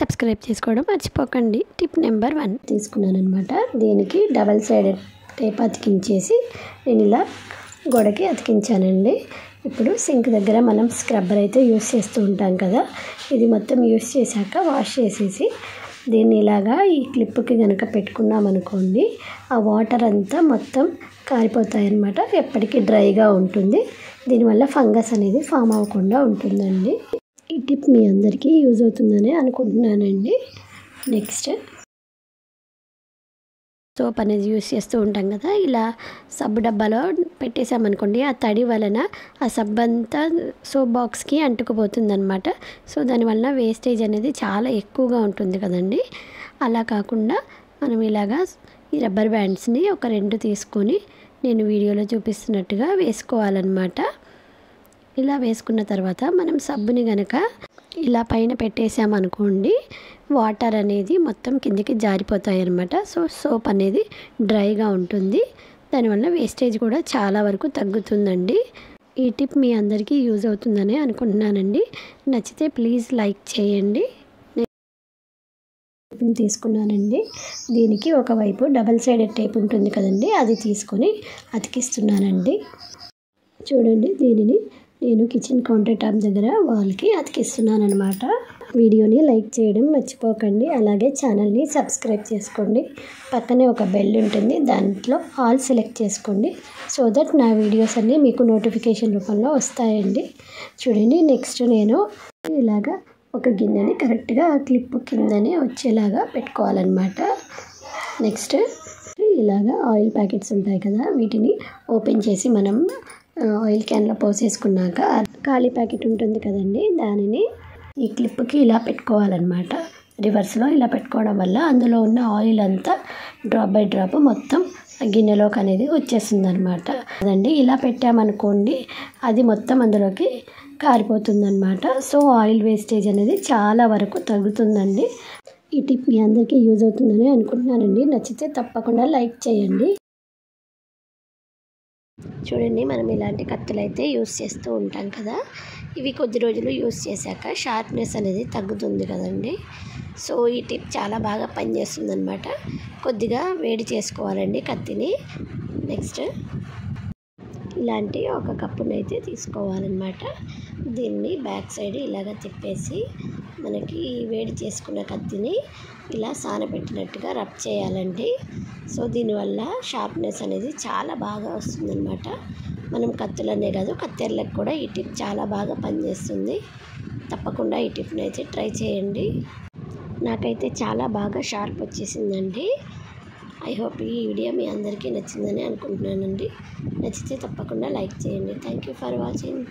Subscribe చేసుకోవడం మర్చిపోకండి. Tip number 1 తీసుకున్నాను అనమాట. దీనికి డబల్ సైడెడ్ టేప్ అతికించేసి నేను ఇలా గోడకి అతికించానండి. ఇప్పుడు సింక్ దగ్గర మనం స్క్రబ్బర్ అయితే యూస్ చేస్తూ ఉంటాం కదా, ఇది మొత్తం యూస్ చేశాక వాష్ చేసేసి దీన్ని ఇలాగా ఈ క్లిప్కి కనుక పెట్టుకున్నాం అనుకోండి, ఆ వాటర్ అంతా మొత్తం కారిపోతాయి అన్నమాట. ఎప్పటికీ డ్రైగా ఉంటుంది. దీనివల్ల ఫంగస్ అనేది ఫామ్ అవ్వకుండా ఉంటుందండి. ఈ టిప్ మీ అందరికీ యూజ్ అవుతుందని అనుకుంటున్నానండి. నెక్స్ట్ సోప్ అనేది యూస్ చేస్తూ ఉంటాం కదా, ఇలా సబ్బు డబ్బాలో పెట్టేసామనుకోండి, ఆ తడి వలన ఆ సబ్బు అంతా సోప్ బాక్స్కి అంటుకుపోతుందన్నమాట. సో దానివల్ల వేస్టేజ్ అనేది చాలా ఎక్కువగా ఉంటుంది కదండి. అలా కాకుండా మనం ఇలాగా ఈ రబ్బర్ బ్యాండ్స్ని ఒక 2 తీసుకొని నేను వీడియోలో చూపిస్తున్నట్టుగా వేసుకోవాలన్నమాట. ఇలా వేసుకున్న తర్వాత మనం సబ్బుని కనుక ఇలా పైన పెట్టేసామనుకోండి, వాటర్ అనేది మొత్తం కిందికి జారిపోతాయి అన్నమాట. సో సోప్ అనేది డ్రైగా ఉంటుంది. దానివల్ల వేస్టేజ్ కూడా చాలా వరకు తగ్గుతుందండి. ఈ టిప్ మీ అందరికీ యూజ్ అవుతుందని అనుకుంటున్నానండి. నచ్చితే ప్లీజ్ లైక్ చేయండి. తీసుకున్నానండి. దీనికి ఒకవైపు డబల్ సైడెడ్ టేప్ ఉంటుంది కదండి, అది తీసుకొని అతికిస్తున్నానండి. చూడండి, దీనిని నేను కిచెన్ కౌంటర్ టాప్ దగ్గర వాల్కి అతికిస్తున్నాను అనమాట. వీడియోని లైక్ చేయడం మర్చిపోకండి. అలాగే ఛానల్ని సబ్స్క్రైబ్ చేసుకోండి. పక్కనే ఒక బెల్ ఉంటుంది, దాంట్లో ఆల్ సెలెక్ట్ చేసుకోండి. సో దట్ నా వీడియోస్ అన్నీ మీకు నోటిఫికేషన్ రూపంలో వస్తాయండి. చూడండి, నెక్స్ట్ నేను ఇలాగా ఒక గిన్నెని కరెక్ట్గా క్లిప్ కిందనే వచ్చేలాగా పెట్టుకోవాలన్నమాట. నెక్స్ట్ ఇలాగా ఆయిల్ ప్యాకెట్స్ ఉంటాయి కదా, వీటిని ఓపెన్ చేసి మనం ఆయిల్ క్యాన్లో పోసేసుకున్నాక ఖాళీ ప్యాకెట్ ఉంటుంది కదండి, దానిని ఈ క్లిప్కి ఇలా పెట్టుకోవాలన్నమాట. రివర్స్లో ఇలా పెట్టుకోవడం వల్ల అందులో ఉన్న ఆయిల్ అంతా డ్రాప్ బై డ్రాప్ మొత్తం గిన్నెలోకి అనేది వచ్చేస్తుంది అనమాట. అదండి, ఇలా పెట్టామనుకోండి అది మొత్తం అందులోకి కారిపోతుందన్నమాట. సో ఆయిల్ వేస్టేజ్ అనేది చాలా వరకు తగ్గుతుందండి. ఈ టిప్ మీ అందరికీ యూజ్ అవుతుందని అనుకుంటున్నానండి. నచ్చితే తప్పకుండా లైక్ చేయండి. చూడండి, మనం ఇలాంటి కత్తులు అయితే యూస్ చేస్తూ ఉంటాం కదా, ఇవి కొద్ది రోజులు యూస్ చేశాక షార్ప్నెస్ అనేది తగ్గుతుంది కదండి. సో ఈ టిప్ చాలా బాగా పనిచేస్తుంది అనమాట. కొద్దిగా వేడి చేసుకోవాలండి కత్తిని. నెక్స్ట్ ఇలాంటి ఒక కప్పునైతే తీసుకోవాలన్నమాట. దీన్ని బ్యాక్ సైడ్ ఇలాగ తిప్పేసి మనకి వేడి చేసుకున్న కత్తిని ఇలా సానబెట్టినట్టుగా రబ్ చేయాలండి. సో దీనివల్ల షార్ప్నెస్ అనేది చాలా బాగా వస్తుందన్నమాట. మనం కత్తులనే కాదు, కత్తెరలకు కూడా ఈ టిప్ చాలా బాగా పనిచేస్తుంది. తప్పకుండా ఈ టిప్ని అయితే ట్రై చేయండి. నాకైతే చాలా బాగా షార్ప్ వచ్చేసిందండి. ఐ హోప్ ఈ వీడియో మీ అందరికీ నచ్చిందని అనుకుంటున్నానండి. నచ్చితే తప్పకుండా లైక్ చేయండి. Thank you for watching.